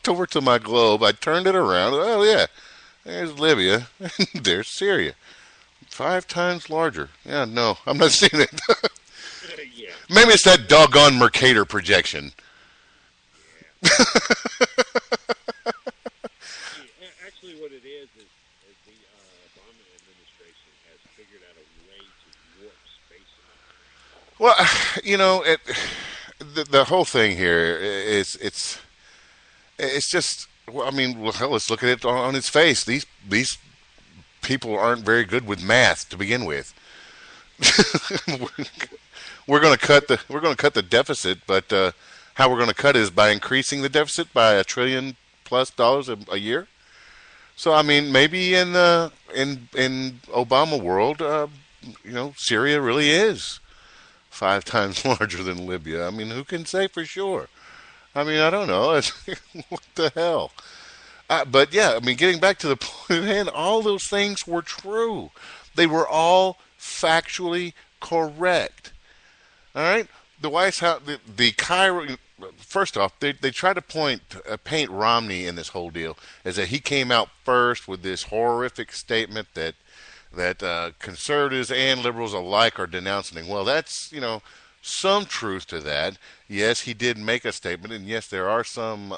walked over to my globe. I turned it around. Oh yeah, there's Libya. There's Syria. 5 times larger. Yeah, no, I'm not seeing it. Yeah. Maybe it's that doggone Mercator projection. Yeah. Actually, what it is the Obama administration has figured out a way to warp space alignment. Well, the whole thing here is it's just. Well, I mean, well, hell, let's look at it on its face. These people aren't very good with math to begin with. We're going to cut the deficit, but how we're going to cut is by increasing the deficit by $1 trillion+ a year. So I mean, maybe in the in Obama world, Syria really is 5 times larger than Libya. I mean, who can say for sure? I mean, I don't know. What the hell? But yeah, I mean, getting back to the point at hand, all those things were true. They were all factually correct. All right. The White House, the Cairo. First off, they try to paint Romney in this whole deal as that he came out first with this horrific statement that conservatives and liberals alike are denouncing. Well, that's some truth to that. Yes, he did make a statement, and yes, there are some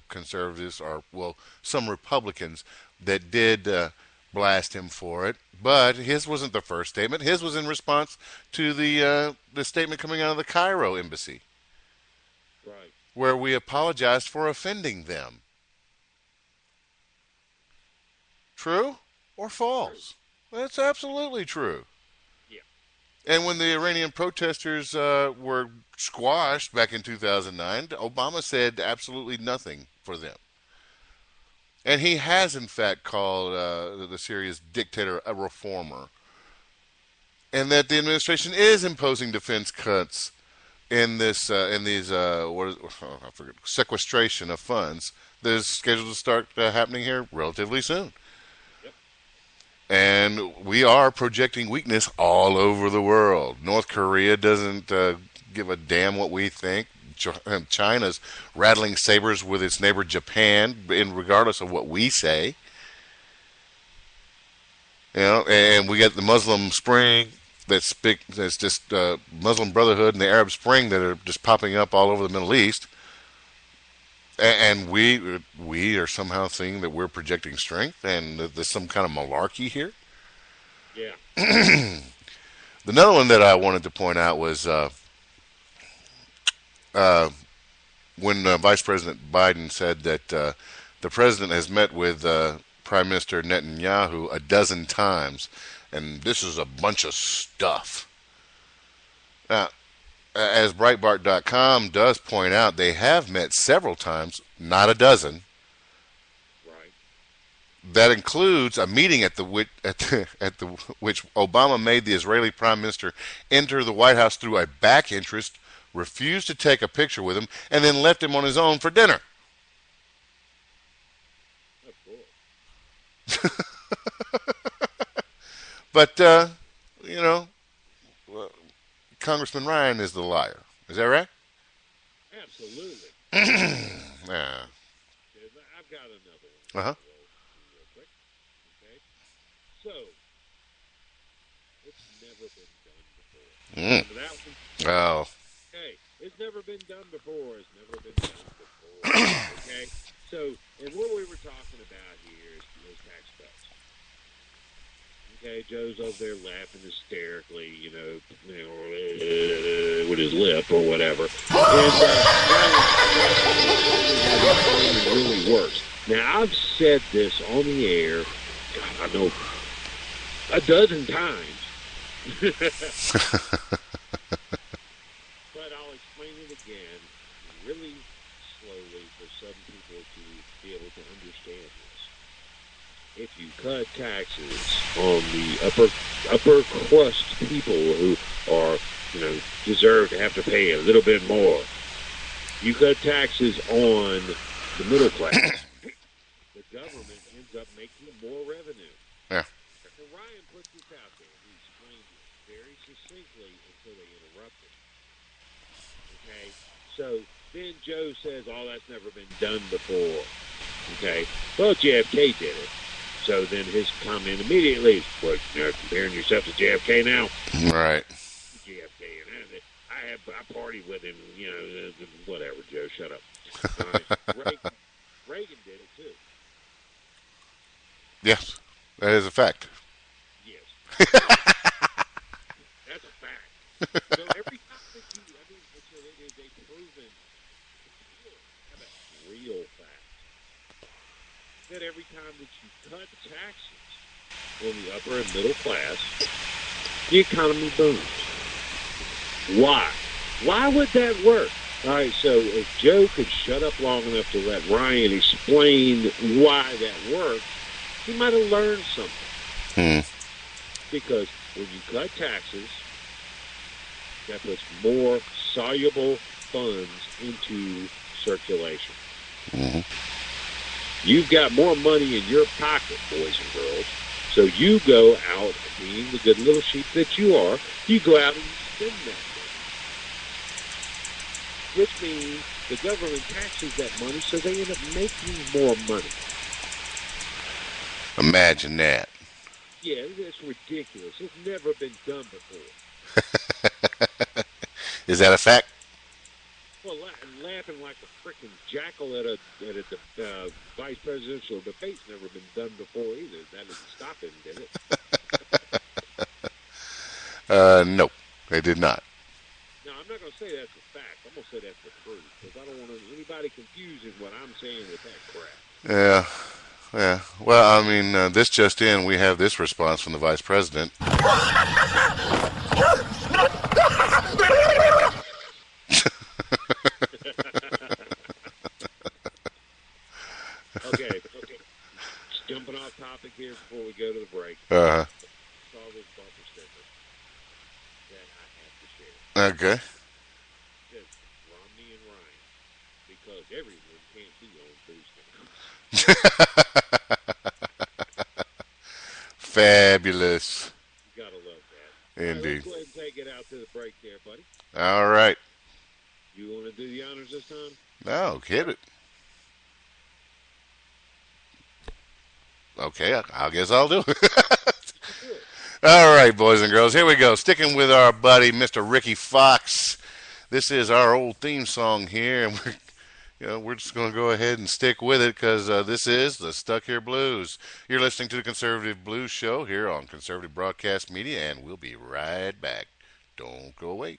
conservatives, or well, some Republicans that did blast him for it. But his wasn't the first statement. His was in response to the statement coming out of the Cairo embassy, Right. where we apologized for offending them. True or True. false? That's absolutely true. Yeah. And when the Iranian protesters were squashed back in 2009, Obama said absolutely nothing for them. And he has, in fact, called the Syria's dictator a reformer. And that the administration is imposing defense cuts in these what is, oh, I forget, sequestration of funds that is scheduled to start happening here relatively soon. Yep. And we are projecting weakness all over the world. North Korea doesn't give a damn what we think. China's rattling sabers with its neighbor Japan, in regardless of what we say. And we got the Muslim Spring that's just Muslim Brotherhood and the Arab Spring that are just popping up all over the Middle East. And we are somehow seeing that we're projecting strength and that there's some kind of malarkey here. Yeah. Another one that I wanted to point out was uh, when Vice President Biden said that the president has met with Prime Minister Netanyahu a dozen times, and this is a bunch of stuff. Now, as Breitbart.com does point out, they have met several times, not a dozen. Right. That includes a meeting at the which Obama made the Israeli Prime Minister enter the White House through a back entrance, refused to take a picture with him, and then left him on his own for dinner. Of course. But you know, well, Congressman Ryan is the liar. Is that right? Absolutely. Yeah. I've got another one Uh here huh. to roll real quick. Okay. So, it's never been done before. Mm. Remember that one? Oh. Okay. It's never been done before. It's never been done before. Okay. So, and what we were talking about here is tax cuts. Okay, Joe's over there laughing hysterically, with his lip or whatever. And it really works. Now, I've said this on the air, God, I know, a dozen times. But I'll explain it again, really slowly for some people to be able to understand this. If you cut taxes on the upper crust people who are, deserve to have to pay a little bit more, you cut taxes on the middle class, the government ends up making more revenue. Yeah. And Ryan put this out there. He explained it very succinctly until they interrupted. Okay, so Then Joe says, "Oh, that's never been done before." Okay, well, JFK did it. So then his comment immediately is, "What, you're comparing yourself to JFK now?" Right. JFK, and I partied with him, whatever, Joe, shut up. Reagan did it too. Yes, that is a fact. Yes. That's a fact. So every time that it is a proven, real fact that every time that you cut taxes on the upper and middle class, the economy booms. Why? Why would that work? All right, so if Joe could shut up long enough to let Ryan explain why that works, he might have learned something. Because when you cut taxes, that puts more soluble funds into circulation. Mm-hmm. You've got more money in your pocket, boys and girls. So you go out, being the good little sheep that you are, you go out and spend that money. Which means the government taxes that money, so they end up making more money. Imagine that. Yeah, that's ridiculous. It's never been done before. Is that a fact? Well, laughing like a freaking jackal at a vice presidential debate's never been done before either. That didn't stop him, did it? No, they did not. Now, I'm not going to say that's a fact. I'm going to say that's the truth because I don't want anybody confusing what I'm saying with that crap. Yeah. Yeah. Well, I mean, this just in, we have this response from the vice president. Okay. Just jumping off topic here before we go to the break. Uh-huh. I saw this bumper sticker that I have to share. Okay. It says Romney and Ryan because everyone can't be on food stamps. Fabulous. You gotta love that. Indeed. Right, let's go ahead and take it out to the break there, buddy. All right. You want to do the honors this time? No, hit it. Okay, I guess I'll do it. All right, boys and girls, here we go. Sticking with our buddy, Mr. Ricky Fox. This is our old theme song here, and we're just going to go ahead and stick with it because this is the Stuck Here Blues. You're listening to the Conservative Blues Show here on Conservative Broadcast Media, and we'll be right back. Don't go away.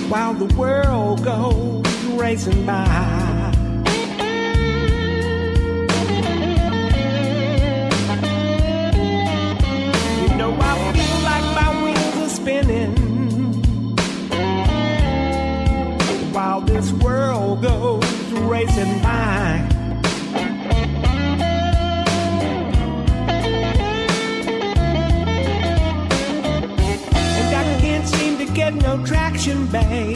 While the world goes racing by, you know I feel like my wheels are spinning while this world goes racing by. And I can't seem to get no traction, baby.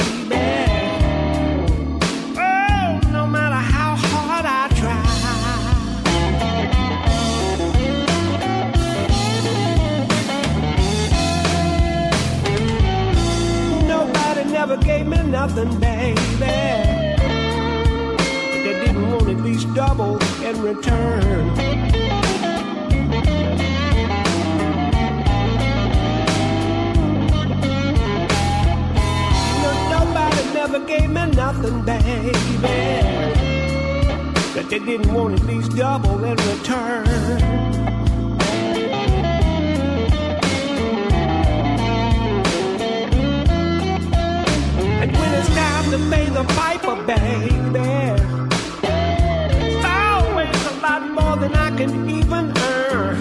Oh, no matter how hard I try. Nobody never gave me nothing, baby. They didn't want at least double in return. Never gave me nothing, baby. They they didn't want at least double in return. And when it's time to pay the piper, baby, it's always a lot more than I can even earn.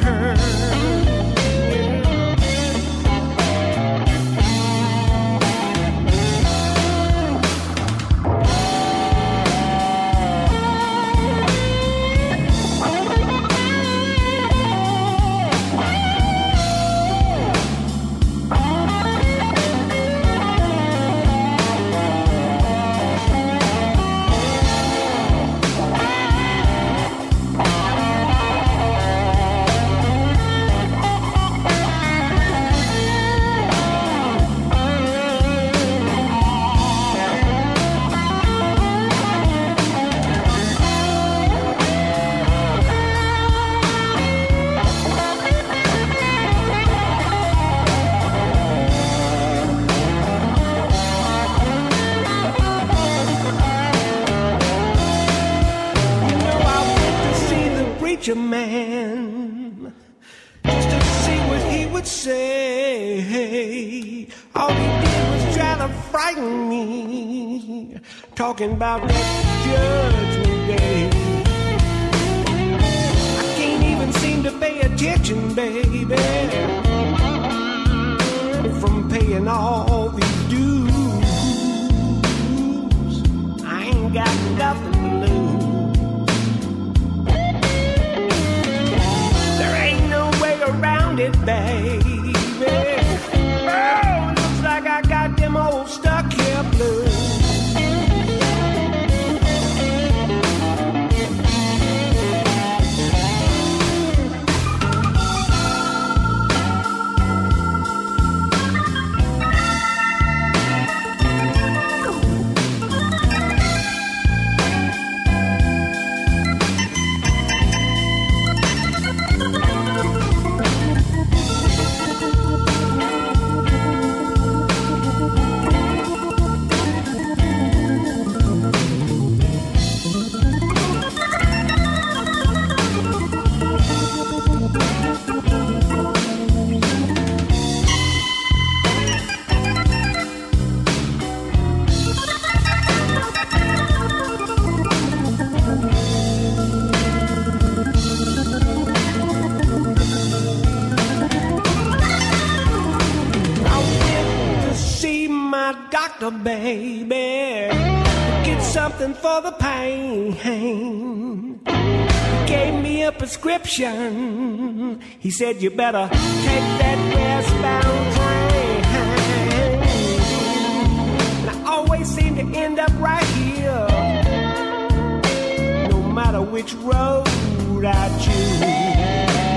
Man, just to see what he would say. All he did was try to frighten me, talking about that judgment day. I can't even seem to pay attention, baby, from paying all these dues. I ain't got nothing to lose. Around it, baby. Oh, looks like I got them old stuck here blues. Doctor, baby, get something for the pain. He gave me a prescription. He said you better take that westbound train. And I always seem to end up right here, no matter which road I choose.